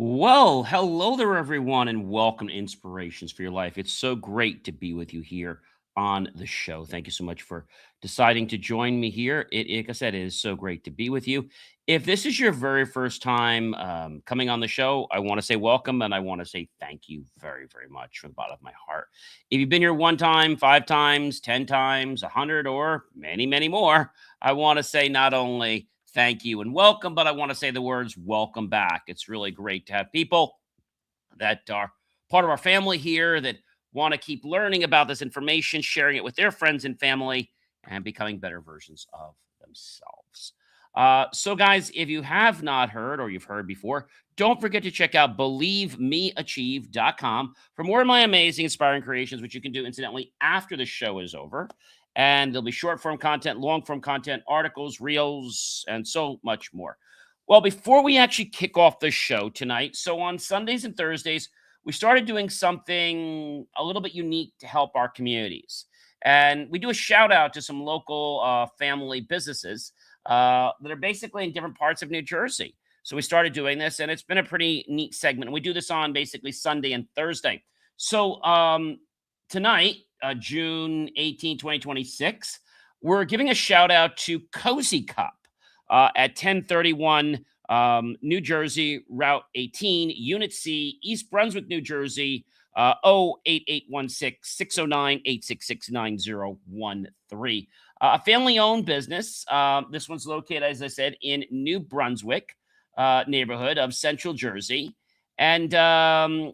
Well, hello there, everyone, and welcome to Inspirations for Your Life. It's so great to be with you here on the show. Thank you so much for deciding to join me here. Like I said, it is so great to be with you. If this is your very first time coming on the show, I want to say welcome and I want to say thank you very, very much from the bottom of my heart. If you've been here one time, 5 times, 10 times, 100, or many, many more, I want to say not only thank you and welcome, but I want to say the words welcome back. It's really great to have people that are part of our family here that want to keep learning about this information, sharing it with their friends and family, and becoming better versions of themselves. So, guys, if you have not heard or you've heard before, don't forget to check out believemeachieve.com for more of my amazing, inspiring creations, which you can do incidentally after the show is over. And there'll be short form content, long form content, articles, reels, and so much more. Well, before we actually kick off the show tonight, so on Sundays and Thursdays, we started doing something a little bit unique to help our communities. And we do a shout out to some local family businesses that are basically in different parts of New Jersey. So we started doing this, and it's been a pretty neat segment. And we do this on basically Sunday and Thursday. So tonight, June 18, 2026, we're giving a shout out to Cozy Cup at 1031 New Jersey, Route 18, Unit C, East Brunswick, New Jersey, 08816-609-866-9013. A family-owned business. This one's located, as I said, in New Brunswick neighborhood of Central Jersey. And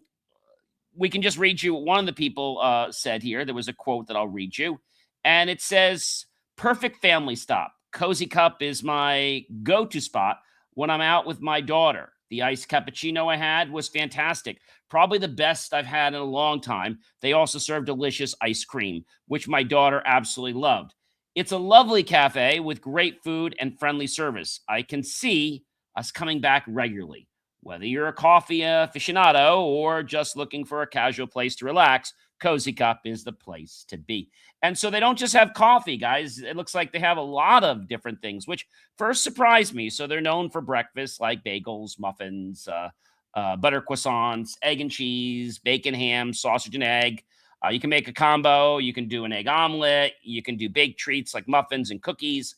we can just read you what one of the people said here. There was a quote that I'll read you. And it says, perfect family stop. Cozy Cup is my go-to spot when I'm out with my daughter. The iced cappuccino I had was fantastic. Probably the best I've had in a long time. They also serve delicious ice cream, which my daughter absolutely loved. It's a lovely cafe with great food and friendly service. I can see us coming back regularly. Whether you're a coffee aficionado or just looking for a casual place to relax, Cozy Cup is the place to be. And so they don't just have coffee, guys. It looks like they have a lot of different things, which first surprised me. So they're known for breakfast like bagels, muffins, butter croissants, egg and cheese, bacon, ham, sausage and egg. You can make a combo. You can do an egg omelet. You can do baked treats like muffins and cookies.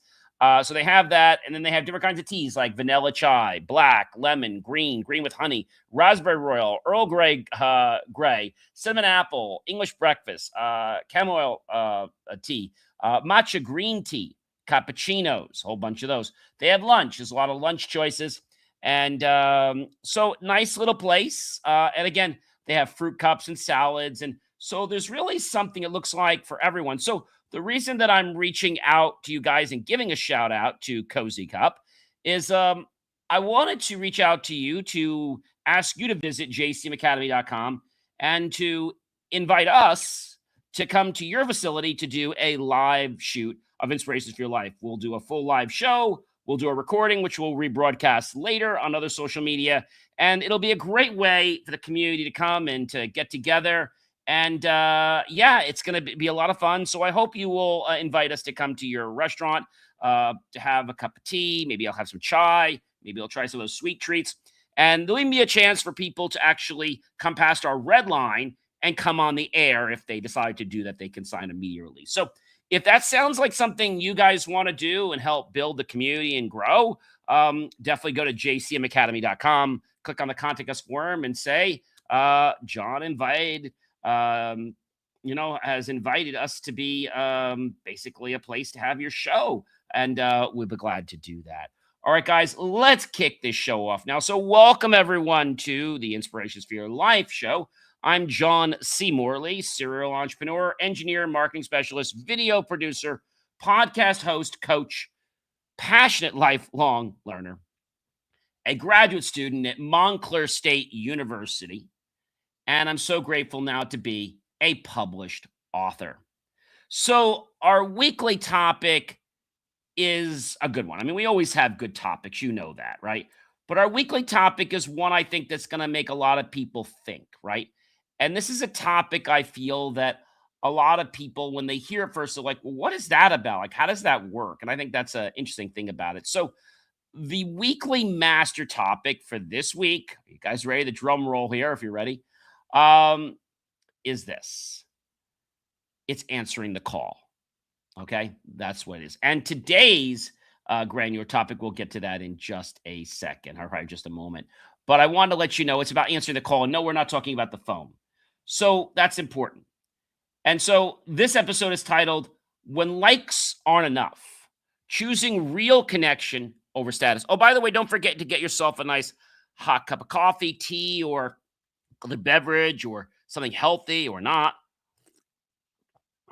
So they have that, and then they have different kinds of teas like vanilla chai, black, lemon, green with honey, raspberry royal, Earl Grey, cinnamon apple, English breakfast, chamomile tea, matcha green tea, cappuccinos, a whole bunch of those. They have lunch. There's a lot of lunch choices, and so nice little place. And again, they have fruit cups and salads, and so there's really something it looks like for everyone. So the reason that I'm reaching out to you guys and giving a shout out to Cozy Cup is I wanted to reach out to you to ask you to visit jcmacademy.com and to invite us to come to your facility to do a live shoot of Inspirations for Your Life. We'll do a full live show. We'll do a recording, which we'll rebroadcast later on other social media. And it'll be a great way for the community to come and to get together. And yeah, it's going to be a lot of fun. So I hope you will invite us to come to your restaurant to have a cup of tea. Maybe I'll have some chai. Maybe I'll try some of those sweet treats. And there'll even be a chance for people to actually come past our red line and come on the air. If they decide to do that, they can sign a media release. So if that sounds like something you guys want to do and help build the community and grow, definitely go to jcmacademy.com, click on the contact us form and say, John has invited us to be basically a place to have your show. And we'd be glad to do that. All right, guys, let's kick this show off now. So welcome everyone to the Inspirations for Your Life show. I'm John C. Morley, serial entrepreneur, engineer, marketing specialist, video producer, podcast host, coach, passionate lifelong learner, a graduate student at Montclair State University, and I'm so grateful now to be a published author. So our weekly topic is a good one. I mean, we always have good topics, you know that, right? But our weekly topic is one I think that's going to make a lot of people think, right? And this is a topic I feel that a lot of people, when they hear it first, are like, well, what is that about? Like, how does that work? And I think that's an interesting thing about it. So The weekly master topic for this week, you guys ready? The drum roll here, if you're ready, um, is this. It's answering the call. Okay, that's what it is. And today's granular topic, we'll get to that in just a second. All right, just a moment. But I wanted to let you know it's about answering the call. And no, we're not talking about the phone. So that's important. And so this episode is titled When Likes Aren't Enough, Choosing Real Connection Over Status. Oh, by the way, don't forget to get yourself a nice hot cup of coffee, tea, or other beverage, or something healthy or not.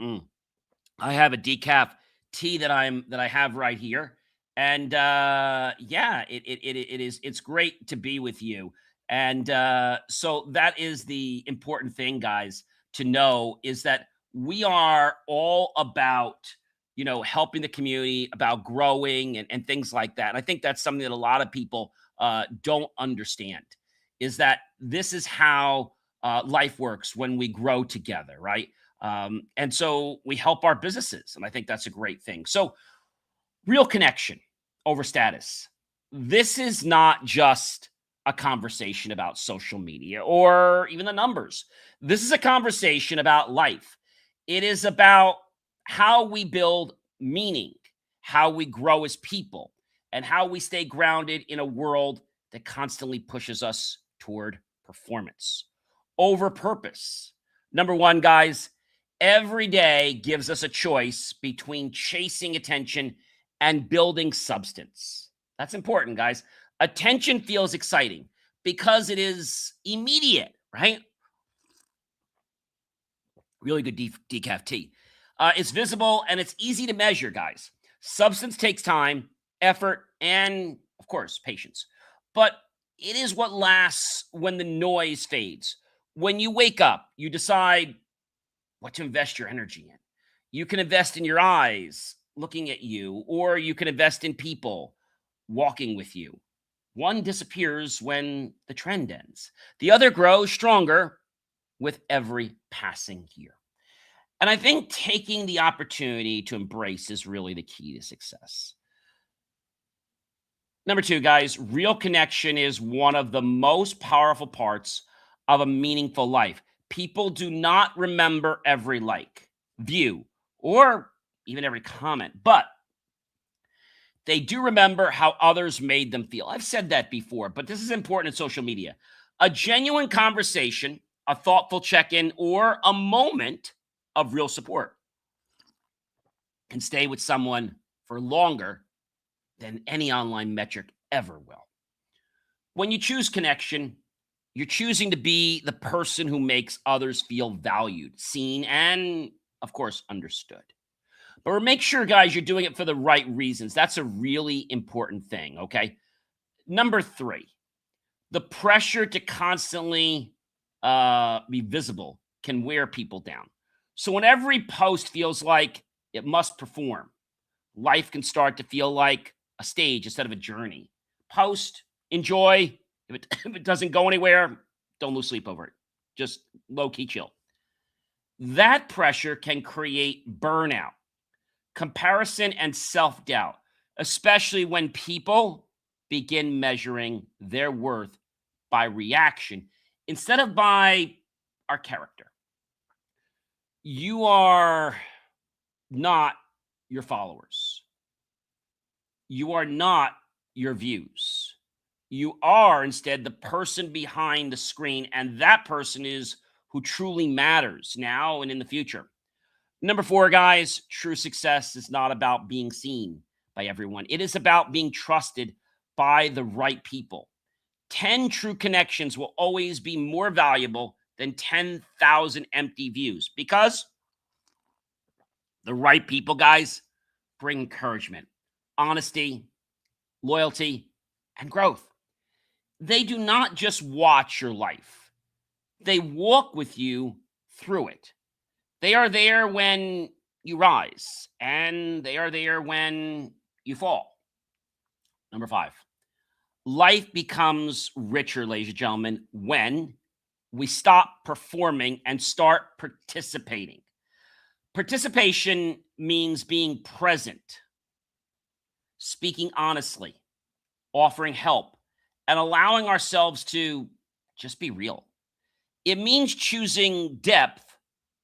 I have a decaf tea that I have right here, and yeah, it's great to be with you. And so that is the important thing, guys, to know is that we are all about helping the community, about growing and things like that. And I think that's something that a lot of people don't understand is that this is how life works when we grow together, right? And so we help our businesses, and I think that's a great thing. So, real connection over status. This is not just a conversation about social media or even the numbers. This is a conversation about life. It is about how we build meaning, how we grow as people, and how we stay grounded in a world that constantly pushes us toward performance over purpose. Number one, guys, every day gives us a choice between chasing attention and building substance. That's important, guys. Attention feels exciting because it is immediate, right? Really good decaf tea. It's visible and it's easy to measure, guys. Substance takes time, effort, and of course, patience. But it is what lasts when the noise fades. When you wake up, you decide what to invest your energy in. You can invest in your eyes looking at you, or you can invest in people walking with you. One disappears when the trend ends. The other grows stronger with every passing year. And I think taking the opportunity to embrace is really the key to success. Number two, guys, real connection is one of the most powerful parts of a meaningful life. People do not remember every like, view, or even every comment, but they do remember how others made them feel. I've said that before, but this is important in social media. A genuine conversation, a thoughtful check-in, or a moment of real support can stay with someone for longer than any online metric ever will. When you choose connection, you're choosing to be the person who makes others feel valued, seen, and of course, understood. But make sure, guys, you're doing it for the right reasons. That's a really important thing, okay? Number three, the pressure to constantly be visible can wear people down. So when every post feels like it must perform, life can start to feel like a stage instead of a journey. Post, enjoy. If it doesn't go anywhere, don't lose sleep over it. Just low-key chill. That pressure can create burnout, comparison, and self-doubt, especially when people begin measuring their worth by reaction instead of by our character. You are not your followers. You are not your views. You are instead the person behind the screen, and that person is who truly matters now and in the future. Number four, guys, true success is not about being seen by everyone. It is about being trusted by the right people. 10 true connections will always be more valuable than 10,000 empty views because the right people, guys, bring encouragement, honesty, loyalty, and growth. They do not just watch your life. They walk with you through it. They are there when you rise, and they are there when you fall. Number five, life becomes richer, ladies and gentlemen, when we stop performing and start participating. Participation means being present, speaking honestly, offering help, and allowing ourselves to just be real. It means choosing depth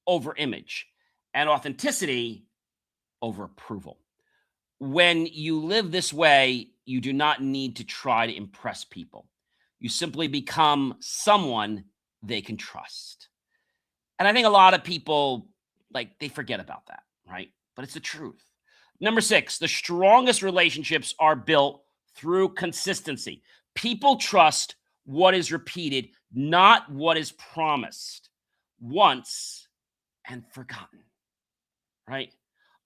over image and authenticity over approval. When you live this way, you do not need to try to impress people. You simply become someone they can trust. And I think a lot of people, like, they forget about that, right? But it's the truth. Number 6, the strongest relationships are built through consistency. People trust what is repeated, not what is promised once and forgotten, right?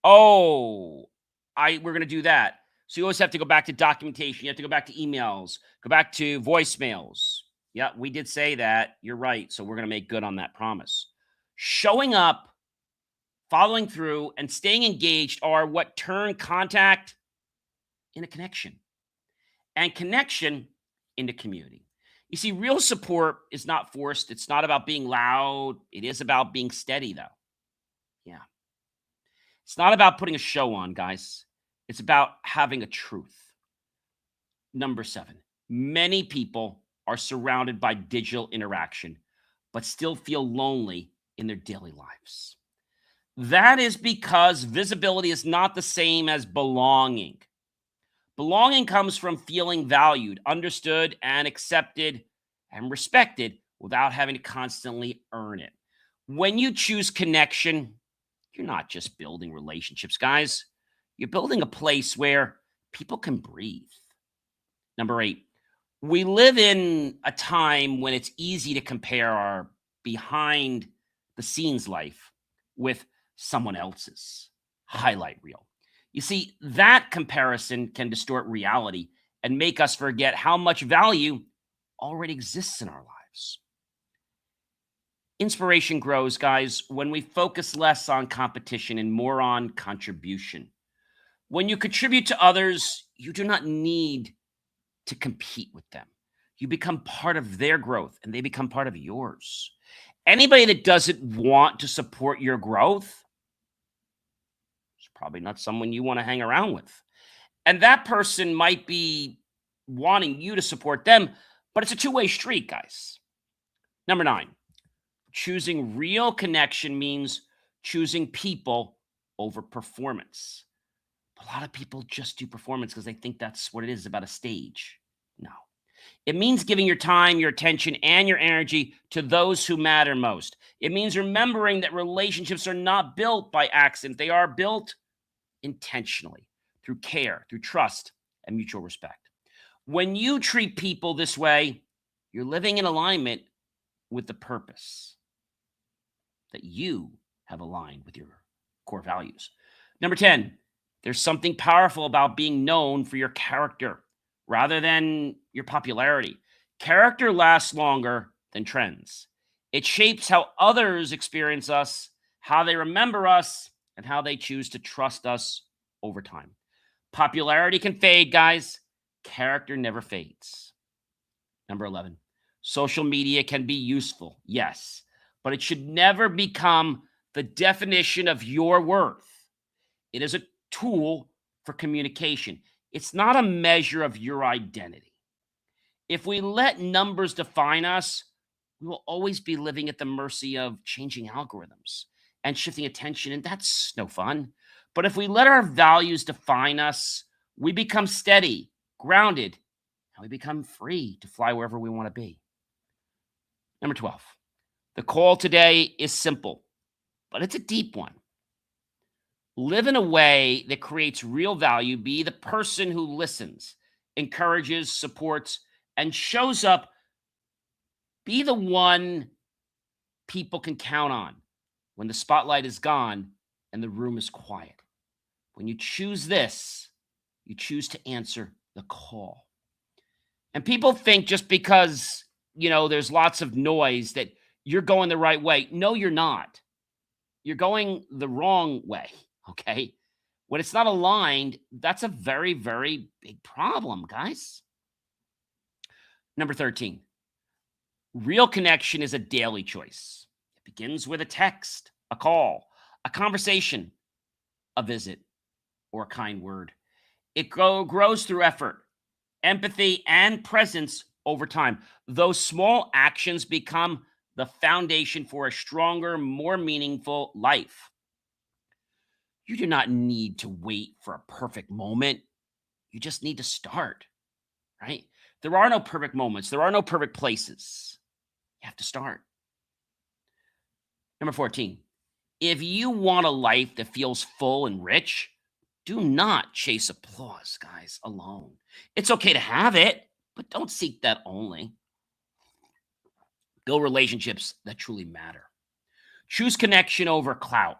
Oh, we're going to do that. So you always have to go back to documentation. You have to go back to emails, go back to voicemails. Yeah, we did say that. You're right. So we're going to make good on that promise. Showing up, following through, and staying engaged are what turn contact into connection and connection into community. You see, real support is not forced. It's not about being loud. It is about being steady, though. Yeah. It's not about putting a show on, guys. It's about having a truth. Number 7, many people are surrounded by digital interaction, but still feel lonely in their daily lives. That is because visibility is not the same as belonging. Belonging comes from feeling valued, understood, and accepted and respected without having to constantly earn it. When you choose connection, you're not just building relationships, guys. You're building a place where people can breathe. Number 8, we live in a time when it's easy to compare our behind the scenes life with someone else's highlight reel. You see, that comparison can distort reality and make us forget how much value already exists in our lives. Inspiration grows, guys, when we focus less on competition and more on contribution. When you contribute to others, you do not need to compete with them. You become part of their growth and they become part of yours. Anybody that doesn't want to support your growth is probably not someone you want to hang around with. And that person might be wanting you to support them, but it's a two-way street, guys. Number 9, choosing real connection means choosing people over performance. A lot of people just do performance because they think that's what it is, about a stage. No. It means giving your time, your attention, and your energy to those who matter most. It means remembering that relationships are not built by accident. They are built intentionally through care, through trust, and mutual respect. When you treat people this way, you're living in alignment with the purpose that you have aligned with your core values. Number 10, there's something powerful about being known for your character rather than your popularity. Character lasts longer than trends. It shapes how others experience us, how they remember us, and how they choose to trust us over time. Popularity can fade, guys. Character never fades. Number 11, social media can be useful, yes, but it should never become the definition of your worth. It is a tool for communication. It's not a measure of your identity. If we let numbers define us, we will always be living at the mercy of changing algorithms and shifting attention, and that's no fun. But if we let our values define us, we become steady, grounded, and we become free to fly wherever we want to be. Number 12, the call today is simple, but it's a deep one. Live in a way that creates real value. Be the person who listens, encourages, supports, and shows up. Be the one people can count on when the spotlight is gone and the room is quiet. When you choose this, you choose to answer the call. And people think just because, there's lots of noise that you're going the right way. No, you're not. You're going the wrong way. Okay. When it's not aligned, that's a very, very big problem, guys. Number 13, real connection is a daily choice. It begins with a text, a call, a conversation, a visit, or a kind word. It grows through effort, empathy, and presence over time. Those small actions become the foundation for a stronger, more meaningful life. You do not need to wait for a perfect moment. You just need to start, right? There are no perfect moments, there are no perfect places. You have to start. Number 14, if you want a life that feels full and rich, do not chase applause, guys, alone. It's okay to have it, but don't seek that only. Build relationships that truly matter. Choose connection over clout.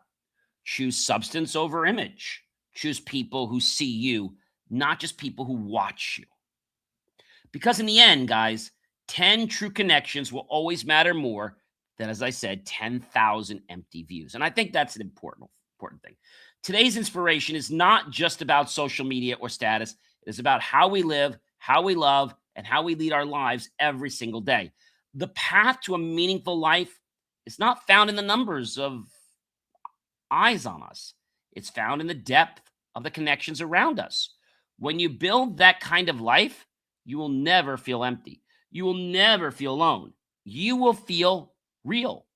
Choose substance over image. Choose people who see you, not just people who watch you. Because in the end, guys, 10 true connections will always matter more than, as I said, 10,000 empty views. And I think that's an important thing. Today's inspiration is not just about social media or status. It is about how we live, how we love, and how we lead our lives every single day. The path to a meaningful life is not found in the numbers of eyes on us. It's found in the depth of the connections around us. When you build that kind of life, you will never feel empty. You will never feel alone. You will feel real,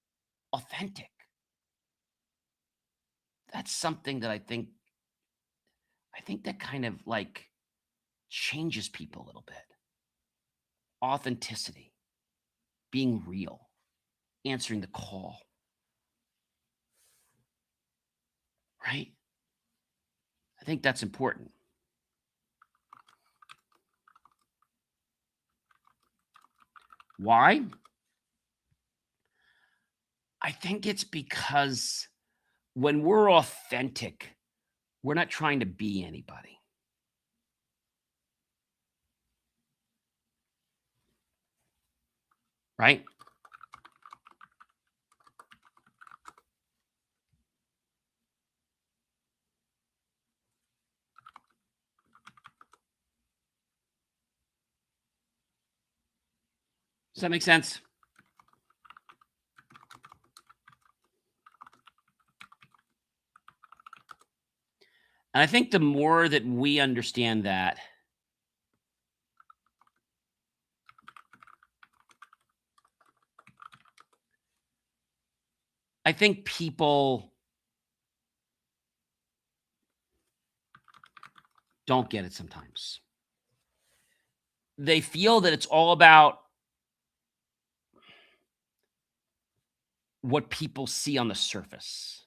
authentic. That's something that I think that kind of like changes people a little bit. Authenticity, being real, answering the call. Right? I think that's important. Why? I think it's because when we're authentic, we're not trying to be anybody. Right? Does that make sense? And I think the more that we understand that, I think people don't get it sometimes. They feel that it's all about what people see on the surface.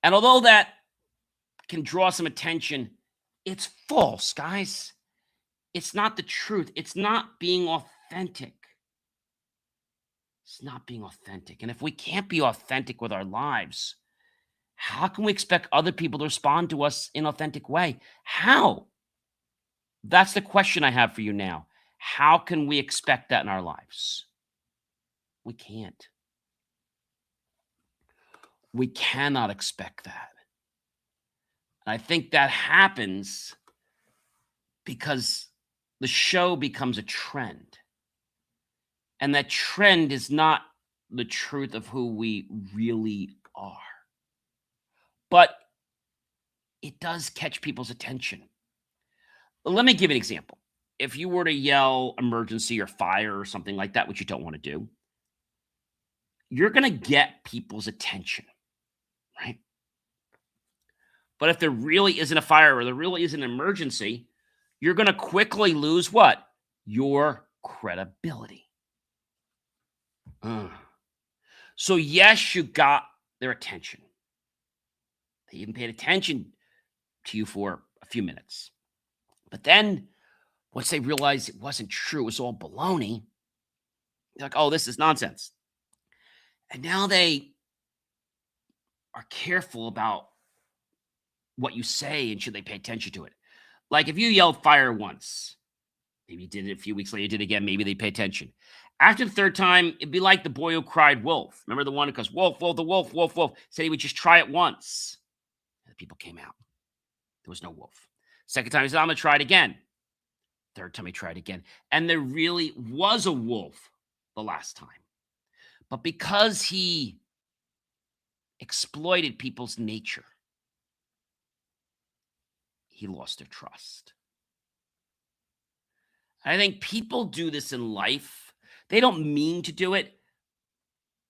And although that can draw some attention, it's false, guys. It's not the truth. It's not being authentic. It's not being authentic. And if we can't be authentic with our lives, how can we expect other people to respond to us in an authentic way? How? That's the question I have for you now. How can we expect that in our lives? We can't. We cannot expect that. And I think that happens because the show becomes a trend. And that trend is not the truth of who we really are. But it does catch people's attention. Let me give you an example. If you were to yell emergency or fire or something like that, which you don't want to do, you're going to get people's attention, right? But if there really isn't a fire or there really isn't an emergency, you're going to quickly lose what? Your credibility. So yes, you got their attention. They even paid attention to you for a few minutes. But then once they realized it wasn't true, it was all baloney, they're like, oh, this is nonsense. And now they are careful about what you say and should they pay attention to it. Like if you yelled fire once, maybe you did it a few weeks later, you did it again, maybe they pay attention. After the third time, it'd be like the boy who cried wolf. Remember the one who goes, wolf, wolf, the wolf, wolf, wolf. Said he would just try it once. And the people came out. There was no wolf. Second time, he said, I'm going to try it again. Third time, he tried again. And there really was a wolf the last time. But because he exploited people's nature, he lost their trust. I think people do this in life. They don't mean to do it,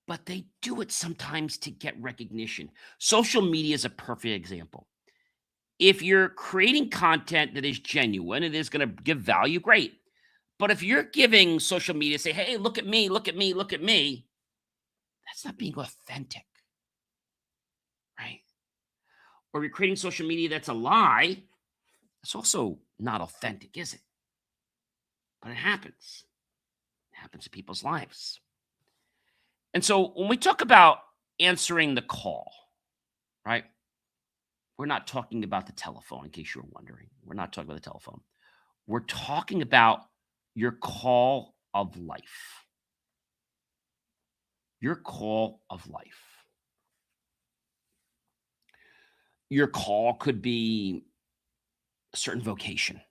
but they do it sometimes to get recognition. Social media is a perfect example. If you're creating content that is genuine, it is going to give value, great. But if you're giving social media, say, hey, look at me, look at me, look at me, that's not being authentic, right? Or you're creating social media that's a lie, that's also not authentic, is it? But it happens. It happens in people's lives. And so when we talk about answering the call, right? We're not talking about the telephone, in case you were wondering. We're not talking about the telephone. We're talking about your call of life. Your call of life. Your call could be a certain vocation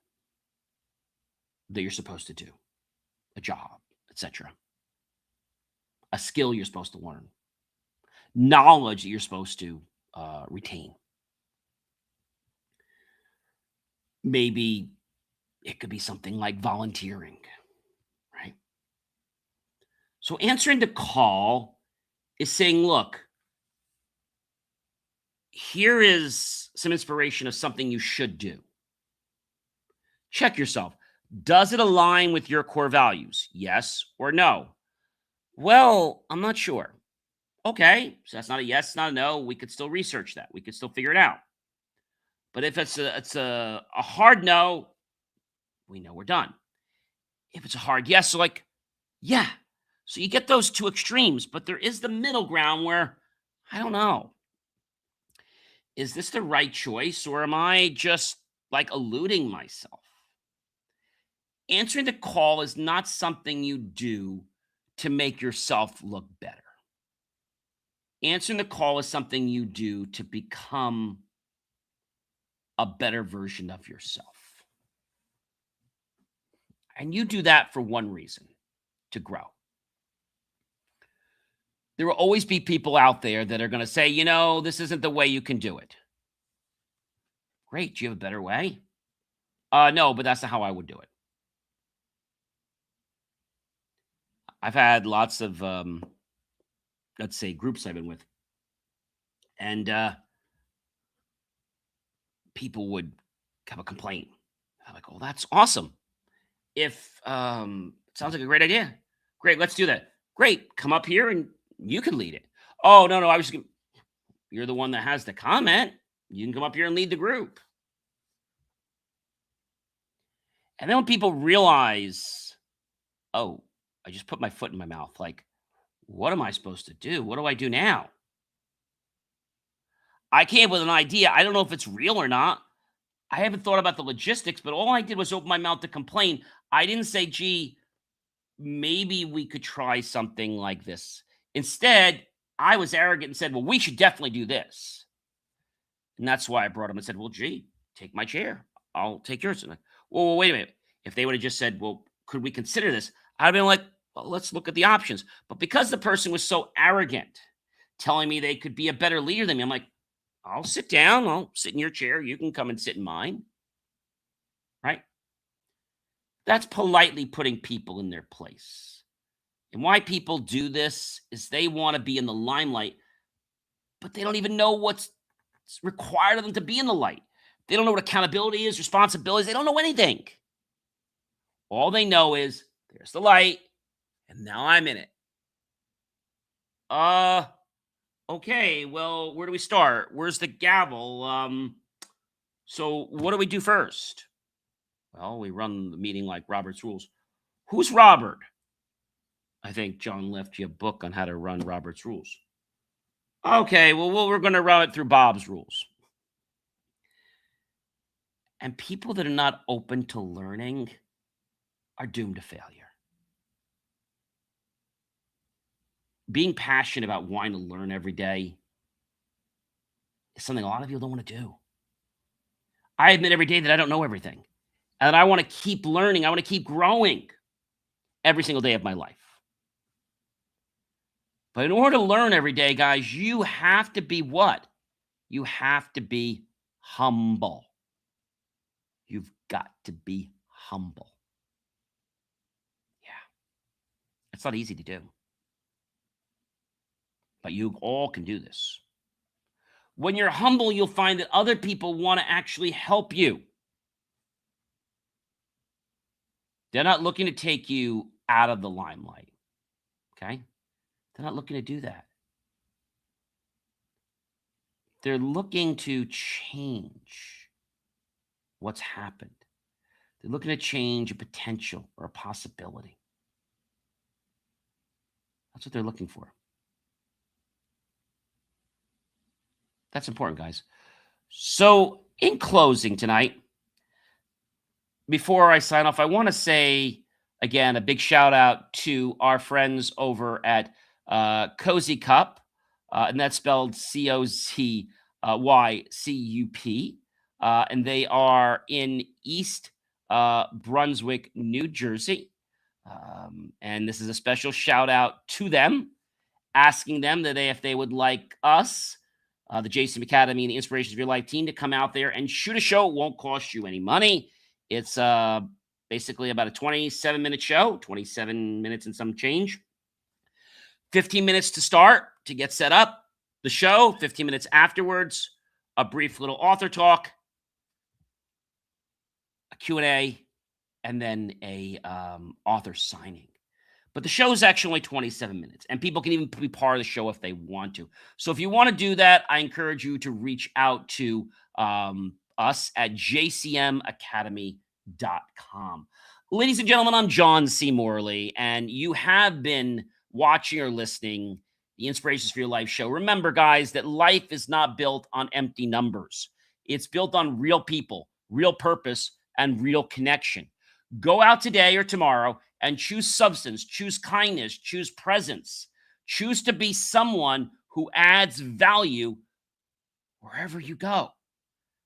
that you're supposed to do, a job, etc. A skill you're supposed to learn, knowledge that you're supposed to retain. Maybe it could be something like volunteering, right? So answering the call is saying, look, here is some inspiration of something you should do. Check yourself. Does it align with your core values? Yes or no? Well, I'm not sure. Okay, so that's not a yes, not a no. We could still research that. We could still figure it out. But if it's a hard no, we know we're done. If it's a hard yes, so like, yeah. So you get those two extremes, but there is the middle ground where, I don't know. Is this the right choice, or am I just like eluding myself? Answering the call is not something you do to make yourself look better. Answering the call is something you do to become a better version of yourself. And you do that for one reason, to grow. There will always be people out there that are going to say, you know, this isn't the way you can do it. Great. Do you have a better way? No, but that's not how I would do it. I've had lots of, let's say, groups I've been with. And people would have a complaint. I'm like, oh, that's awesome. If sounds like a great idea. Great, let's do that. Great, come up here and you can lead it. Oh, no, I was you're the one that has the comment. You can come up here and lead the group. And then when people realize, oh, I just put my foot in my mouth. Like, what am I supposed to do? What do I do now? I came up with an idea. I don't know if it's real or not. I haven't thought about the logistics, but all I did was open my mouth to complain. I didn't say, gee, maybe we could try something like this. Instead, I was arrogant and said, well, we should definitely do this. And that's why I brought him and said, well, gee, take my chair. I'll take yours. And well, wait a minute. If they would have just said, well, could we consider this? I'd have been like, well, let's look at the options. But because the person was so arrogant, telling me they could be a better leader than me, I'm like, I'll sit down. I'll sit in your chair. You can come and sit in mine. Right? That's politely putting people in their place. And why people do this is they want to be in the limelight, but they don't even know what's required of them to be in the light. They don't know what accountability is, responsibilities. They don't know anything. All they know is there's the light, and now I'm in it. Okay, well, where do we start? Where's the gavel? So what do we do first? Well, we run the meeting like Robert's Rules. Who's Robert? I think John left you a book on how to run Robert's Rules. Okay, well, we're going to run it through Bob's rules. And people that are not open to learning are doomed to failure. Being passionate about wanting to learn every day is something a lot of people don't want to do. I admit every day that I don't know everything, and that I want to keep learning. I want to keep growing every single day of my life. But in order to learn every day, guys, you have to be what? You have to be humble. You've got to be humble. Yeah. It's not easy to do. But you all can do this. When you're humble, you'll find that other people want to actually help you. They're not looking to take you out of the limelight. Okay? They're not looking to do that. They're looking to change what's happened. They're looking to change a potential or a possibility. That's what they're looking for. That's important, guys. So, in closing tonight, before I sign off, I want to say again a big shout out to our friends over at Cozy Cup, and that's spelled COZYCUP, and they are in East Brunswick, New Jersey. And this is a special shout out to them, asking them that if they would like us, the JCM Academy and the Inspirations of Your Life team, to come out there and shoot a show. It won't cost you any money. It's basically about a 27-minute show, 27 minutes and some change. 15 minutes to start, to get set up the show, 15 minutes afterwards, a brief little author talk, a Q&A, and then a author signing. But the show is actually only 27 minutes, and people can even be part of the show if they want to. So if you want to do that, I encourage you to reach out to us at jcmacademy.com. Ladies and gentlemen, I'm John C. Morley, and you have been watching or listening the Inspirations for Your Life show. Remember, guys, that life is not built on empty numbers. It's built on real people, real purpose, and real connection. Go out today or tomorrow and choose substance, choose kindness, choose presence. Choose to be someone who adds value wherever you go.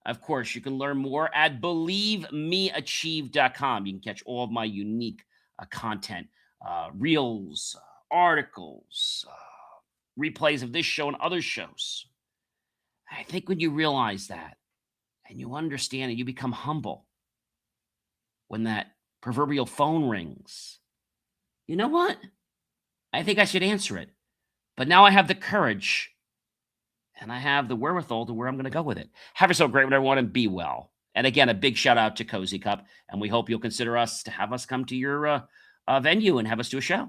Of course, you can learn more at believemeachieve.com. You can catch all of my unique content, reels, articles, replays of this show and other shows. I think when you realize that and you understand and you become humble, when that proverbial phone rings, you know what? I think I should answer it. But now I have the courage and I have the wherewithal to where I'm going to go with it. Have yourself a great one, everyone, and be well. And again, a big shout out to Cozy Cup. And we hope you'll consider us to have us come to your venue and have us do a show.